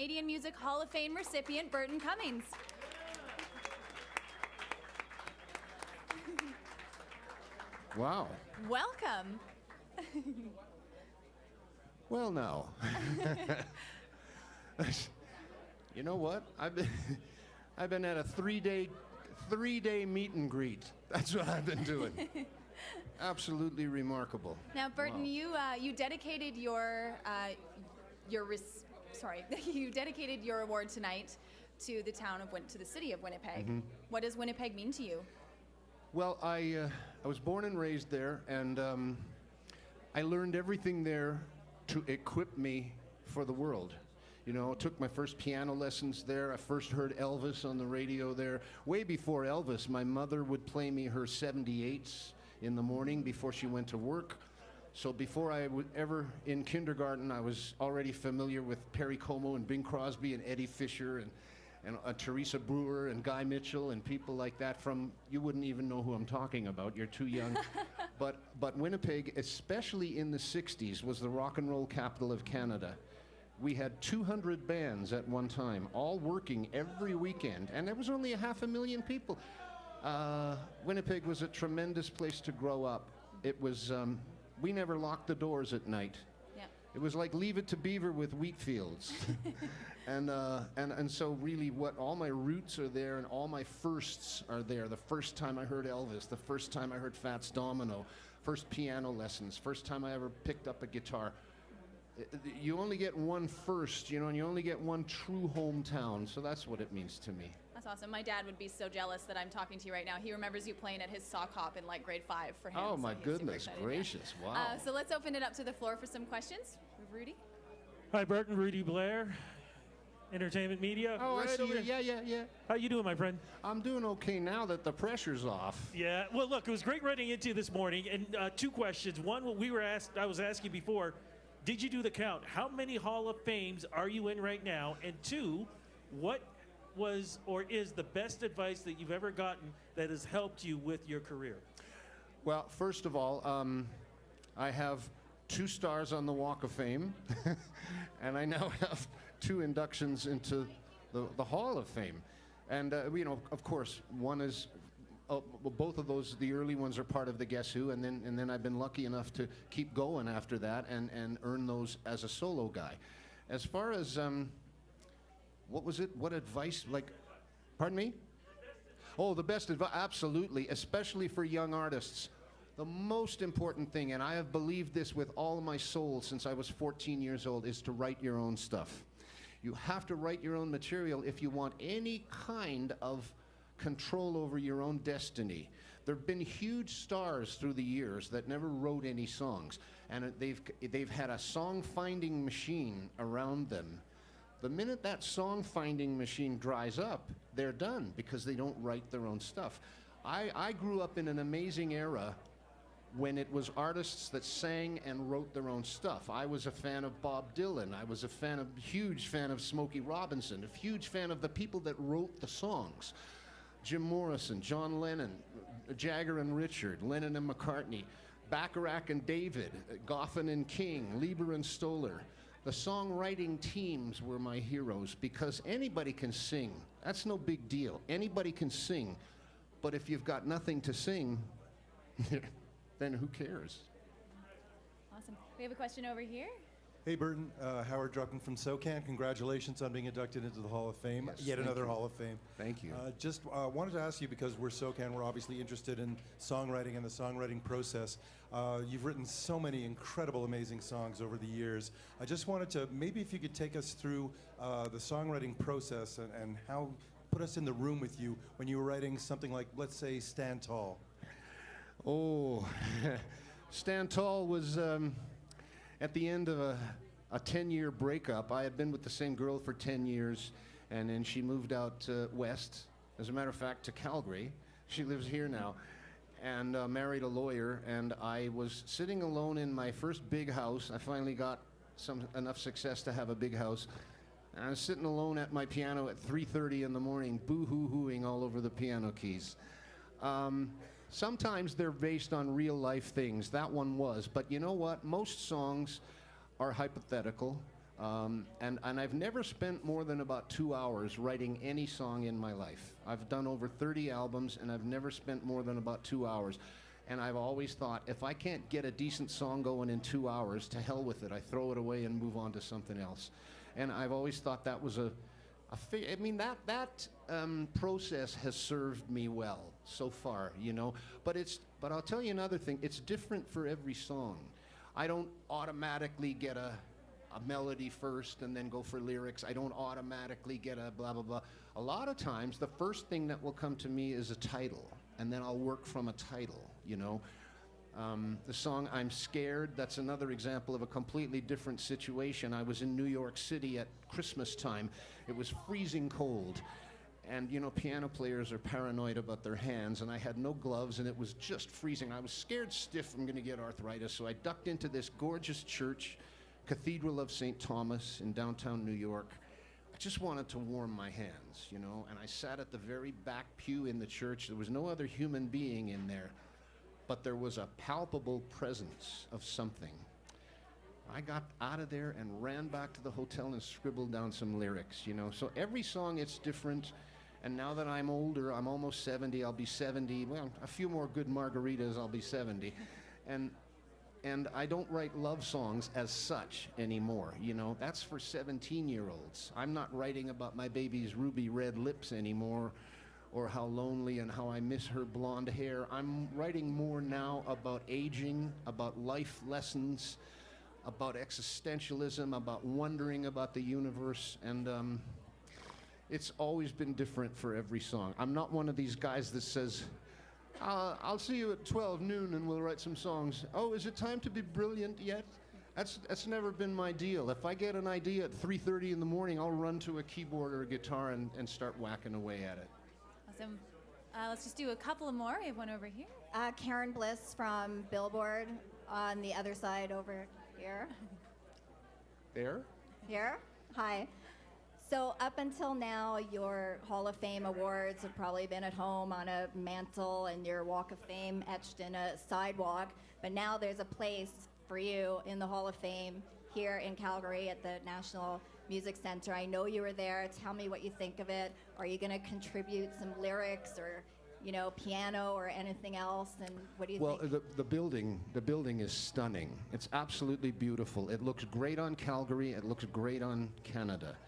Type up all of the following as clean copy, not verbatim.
Canadian Music Hall of Fame recipient Burton Cummings. Wow. Welcome. Well, now. You know what? I've been at a three-day meet and greet. That's what I've been doing. Absolutely remarkable. Now, Burton, Wow. you dedicated you dedicated your award tonight to the city of Winnipeg. Mm-hmm. What does Winnipeg mean to you? Well, I was born and raised there, and I learned everything there to equip me for the world. You know, took my first piano lessons there. I first heard Elvis on the radio there. Way before Elvis, my mother would play me her 78s in the morning before she went to work. So before I would ever in kindergarten, I was already familiar with Perry Como and Bing Crosby and Eddie Fisher and Teresa Brewer and Guy Mitchell and people like that from, you wouldn't even know who I'm talking about, you're too young. But Winnipeg, especially in the 60s, was the rock and roll capital of Canada. We had 200 bands at one time, all working every weekend, and there was only 500,000 people. Winnipeg was a tremendous place to grow up. It was, we never locked the doors at night. Yeah. It was like Leave It to Beaver with wheat fields. And so really all my roots are there and all my firsts are there. The first time I heard Elvis, the first time I heard Fats Domino, first piano lessons, first time I ever picked up a guitar. You only get one first, you know, and you only get one true hometown, so that's what it means to me. That's awesome. My dad would be so jealous that I'm talking to you right now. He remembers you playing at his sock hop in like grade 5 for him. Oh, so my he's super goodness excited, gracious, yeah. wow. So let's open it up to the floor for some questions. Rudy? Hi, Burton. Rudy Blair, Entertainment Media. Oh, Right I see over you. there. Yeah. How you doing, my friend? I'm doing okay now that the pressure's off. Yeah. Well, look, it was great running into you this morning. And two questions. One, what I was asking before, did you do the count? How many Hall of Fames are you in right now? And two, what was or is the best advice that you've ever gotten that has helped you with your career? Well, first of all, I have 2 stars on the Walk of Fame, and I now have 2 inductions into the Hall of Fame. And, you know, of course, one is, both of those, the early ones are part of the Guess Who, and then I've been lucky enough to keep going after that and earn those as a solo guy. As far as, what was it? What advice? Like, pardon me? Oh, the best advice, absolutely, especially for young artists. The most important thing, and I have believed this with all of my soul since I was 14 years old, is to write your own stuff. You have to write your own material if you want any kind of control over your own destiny. There have been huge stars through the years that never wrote any songs, and they've had a song-finding machine around them. The minute that song-finding machine dries up, they're done because they don't write their own stuff. I grew up in an amazing era when it was artists that sang and wrote their own stuff. I was a fan of Bob Dylan. I was a huge fan of Smokey Robinson, a huge fan of the people that wrote the songs. Jim Morrison, John Lennon, Jagger and Richard, Lennon and McCartney, Bacharach and David, Goffin and King, Lieber and Stoller. The songwriting teams were my heroes because anybody can sing. That's no big deal. Anybody can sing. But if you've got nothing to sing, then who cares? Awesome. We have a question over here. Hey, Burton. Howard Drucken from SoCan. Congratulations on being inducted into the Hall of Fame. Yes, Yet thank another you. Hall of Fame. Thank you. Just wanted to ask you, because we're SoCan, we're obviously interested in songwriting and the songwriting process. You've written so many incredible, amazing songs over the years. I just wanted to, maybe if you could take us through the songwriting process and how, put us in the room with you when you were writing something like, let's say, Stand Tall. Oh, Stand Tall was at the end of a 10-year breakup. I had been with the same girl for 10 years, and then she moved out west, as a matter of fact, to Calgary. She lives here now, and married a lawyer, and I was sitting alone in my first big house. I finally got enough success to have a big house. And I was sitting alone at my piano at 3:30 in the morning, boo-hoo-hooing all over the piano keys. Sometimes they're based on real life things. That one was. But you know what? Most songs are hypothetical. And I've never spent more than about 2 hours writing any song in my life. I've done over 30 albums, and I've never spent more than about 2 hours. And I've always thought, if I can't get a decent song going in 2 hours, to hell with it. I throw it away and move on to something else. And I've always thought that was I mean, that process has served me well so far, you know. But I'll tell you another thing. It's different for every song. I don't automatically get a melody first and then go for lyrics. I don't automatically get a blah, blah, blah. A lot of times, the first thing that will come to me is a title, and then I'll work from a title, you know. The song I'm Scared, that's another example of a completely different situation. I was in New York City at Christmas time. It was freezing cold. And, you know, piano players are paranoid about their hands, and I had no gloves, and it was just freezing. I was scared stiff I'm going to get arthritis, so I ducked into this gorgeous church, Cathedral of St. Thomas in downtown New York. I just wanted to warm my hands, you know, and I sat at the very back pew in the church. There was no other human being in there, but there was a palpable presence of something. I got out of there and ran back to the hotel and scribbled down some lyrics, you know. So every song, it's different. And now that I'm older, I'm almost 70, I'll be 70. Well, a few more good margaritas, I'll be 70. And I don't write love songs as such anymore, you know. That's for 17-year-olds. I'm not writing about my baby's ruby red lips anymore, or how lonely and how I miss her blonde hair. I'm writing more now about aging, about life lessons, about existentialism, about wondering about the universe, and it's always been different for every song. I'm not one of these guys that says, I'll see you at 12 noon and we'll write some songs. Oh, is it time to be brilliant yet? That's never been my deal. If I get an idea at 3:30 in the morning, I'll run to a keyboard or a guitar and start whacking away at it. Awesome. Let's just do a couple of more. We have one over here. Karen Bliss from Billboard on the other side over here. There? Here? Hi. So up until now, your Hall of Fame awards have probably been at home on a mantle and your Walk of Fame etched in a sidewalk. But now there's a place for you in the Hall of Fame here in Calgary at the National Music Center. I know you were there. Tell me what you think of it. Are you going to contribute some lyrics or, you know, piano or anything else? And what do you think? Well, the building is stunning. It's absolutely beautiful. It looks great on Calgary. It looks great on Canada.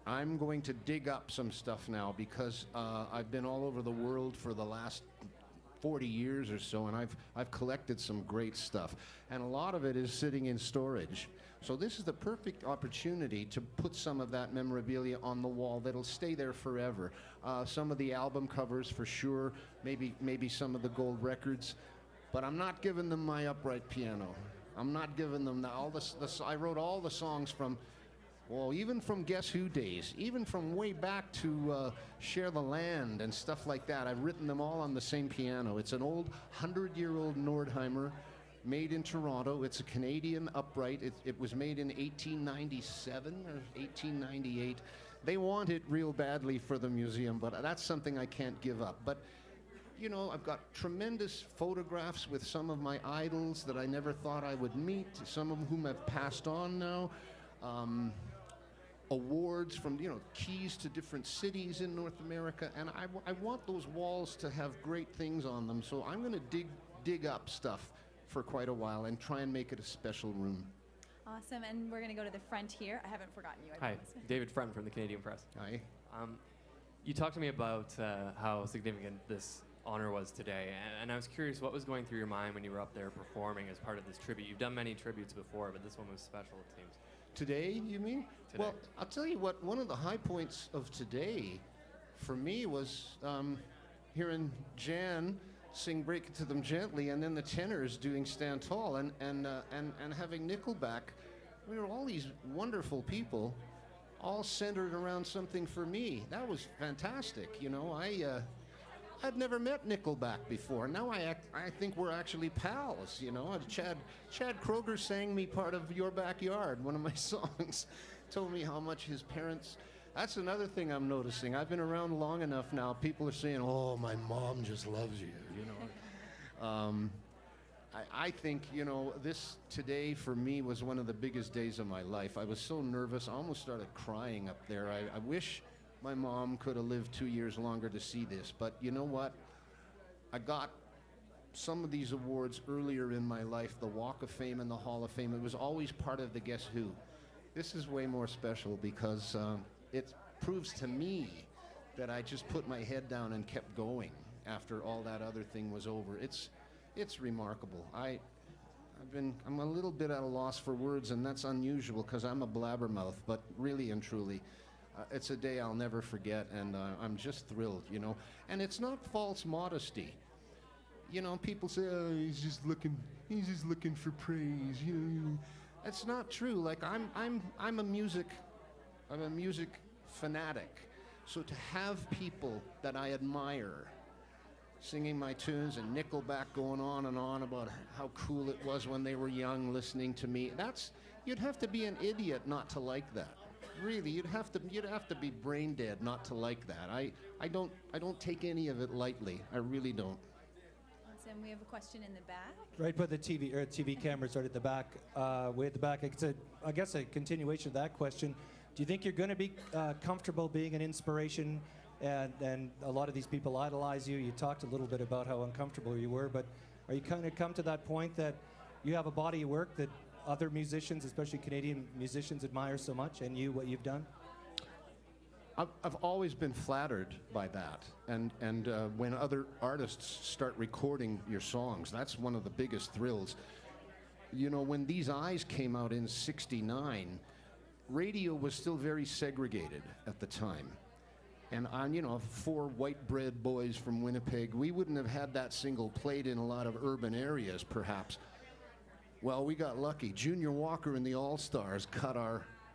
I'm going to dig up some stuff now because I've been all over the world for the last 40 years or so, and I've collected some great stuff. And a lot of it is sitting in storage. So this is the perfect opportunity to put some of that memorabilia on the wall that'll stay there forever. Some of the album covers for sure, maybe some of the gold records, but I'm not giving them my upright piano. I'm not giving them I wrote all the songs from, well, even from Guess Who days, even from way back to Share the Land and stuff like that. I've written them all on the same piano. It's an old 100-year-old Nordheimer made in Toronto. It's a Canadian upright. It was made in 1897 or 1898. They want it real badly for the museum, but that's something I can't give up. But, you know, I've got tremendous photographs with some of my idols that I never thought I would meet, some of whom have passed on now. Awards from, you know, keys to different cities in North America, and I want those walls to have great things on them, so I'm going to dig up stuff for quite a while and try and make it a special room. Awesome. And we're going to go to the front here. I haven't forgotten you. I Hi, promise. David Friend from the Canadian Press. Hi. You talked to me about how significant this honor was today, and I was curious what was going through your mind when you were up there performing as part of this tribute. You've done many tributes before, but this one was special, it seems. Today, you mean? Today. Well, I'll tell you what, one of the high points of today for me was hearing Jan sing Break It to Them Gently, and then the tenors doing Stand Tall, and having Nickelback. We were all these wonderful people, all centered around something for me. That was fantastic, you know. I'd never met Nickelback before. Now I think we're actually pals, you know. Chad Kroeger sang me part of Your Backyard, one of my songs. Told me how much his parents... That's another thing I'm noticing. I've been around long enough now. People are saying, oh, my mom just loves you, you know. I think, you know, this today for me was one of the biggest days of my life. I was so nervous, I almost started crying up there. I wish my mom could have lived 2 years longer to see this, but you know what? I got some of these awards earlier in my life, the Walk of Fame and the Hall of Fame. It was always part of the Guess Who. This is way more special because it proves to me that I just put my head down and kept going after all that other thing was over. It's remarkable. I'm a little bit at a loss for words, and that's unusual because I'm a blabbermouth, but really and truly, it's a day I'll never forget, and I'm just thrilled, you know. And it's not false modesty. You know, people say, oh, he's just looking for praise. You know, that's not true. Like I'm a music fanatic. So to have people that I admire singing my tunes and Nickelback going on and on about how cool it was when they were young listening to me, you'd have to be an idiot not to like that. Really, you'd have to be brain dead not to like that. I don't take any of it lightly. I really don't. Awesome. We have a question in the back. Right by the TV cameras right at the back, way at the back. It's I guess a continuation of that question. Do you think you're going to be comfortable being an inspiration? And a lot of these people idolize you. You talked a little bit about how uncomfortable you were, but are you kind of come to that point that you have a body of work that other musicians, especially Canadian musicians, admire so much, and what you've done? I've always been flattered by that, and when other artists start recording your songs, that's one of the biggest thrills. You know, when These Eyes came out in '69, radio was still very segregated at the time. And on, you know, 4 white bread boys from Winnipeg, we wouldn't have had that single played in a lot of urban areas, perhaps. Well, we got lucky. Junior Walker and the All-Stars cut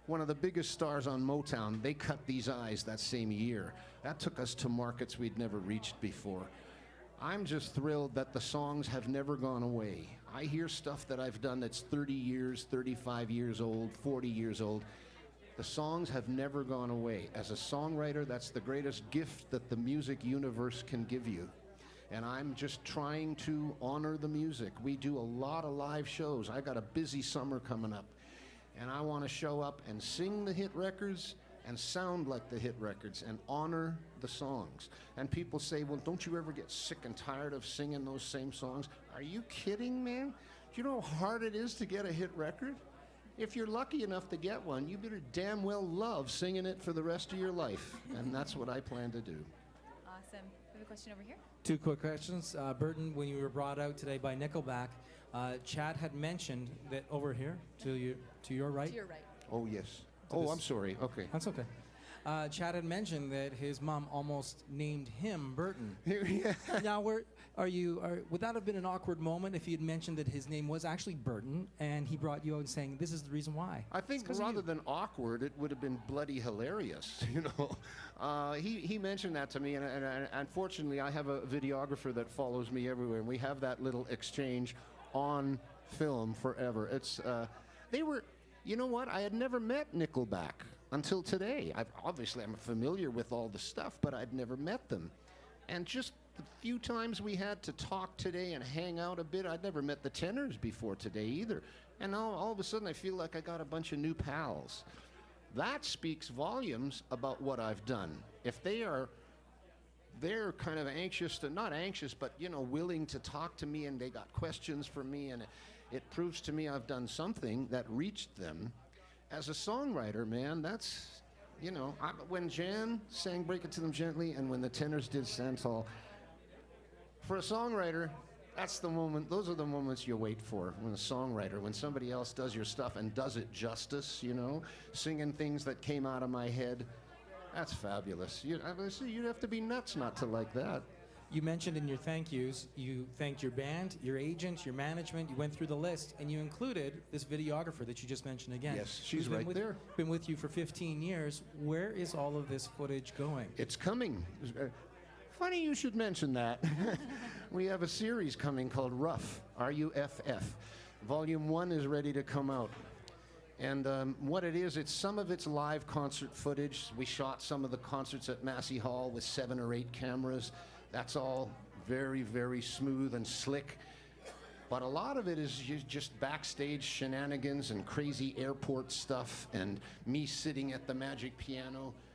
one of the biggest stars on Motown. They cut These Eyes that same year. That took us to markets we'd never reached before. I'm just thrilled that the songs have never gone away. I hear stuff that I've done that's 30 years, 35 years old, 40 years old. The songs have never gone away. As a songwriter, that's the greatest gift that the music universe can give you. And I'm just trying to honor the music. We do a lot of live shows. I got a busy summer coming up. And I want to show up and sing the hit records and sound like the hit records and honor the songs. And people say, well, don't you ever get sick and tired of singing those same songs? Are you kidding, man? Do you know how hard it is to get a hit record? If you're lucky enough to get one, you better damn well love singing it for the rest of your life. And that's what I plan to do. Awesome. We have a question over here. 2 quick questions. Burton, when you were brought out today by Nickelback, Chad had mentioned that over here, to your right. To your right. Oh, yes. Oh, I'm sorry. Okay. That's okay. Chad had mentioned that his mom almost named him Burton. Yeah. Now, would that have been an awkward moment if he had mentioned that his name was actually Burton and he brought you out saying, this is the reason why? I think rather than awkward, it would have been bloody hilarious, you know. He mentioned that to me, and unfortunately, I have a videographer that follows me everywhere, and we have that little exchange on film forever. They were, you know what? I had never met Nickelback until today. I'm familiar with all the stuff, but I'd never met them. And just the few times we had to talk today and hang out a bit, I'd never met the tenors before today either. And all of a sudden I feel like I got a bunch of new pals. That speaks volumes about what I've done. If they're kind of anxious, not anxious, but, you know, willing to talk to me, and they got questions for me, and it proves to me I've done something that reached them. As a songwriter, man, that's, you know, when Jan sang Break It to Them Gently and when the tenors did Stand Tall, for a songwriter, that's the moment, those are the moments you wait for when a songwriter, when somebody else does your stuff and does it justice, you know, singing things that came out of my head. That's fabulous. You'd have to be nuts not to like that. You mentioned in your thank yous, you thanked your band, your agent, your management, you went through the list, and you included this videographer that you just mentioned again. Yes, she's who's been right there. Been with you for 15 years. Where is all of this footage going? It's coming. Funny you should mention that. We have a series coming called Ruff, R-U-F-F. Volume 1 is ready to come out. And what it is, some of it's live concert footage. We shot some of the concerts at Massey Hall with 7 or 8 cameras. That's all very, very smooth and slick. But a lot of it is just backstage shenanigans and crazy airport stuff and me sitting at the magic piano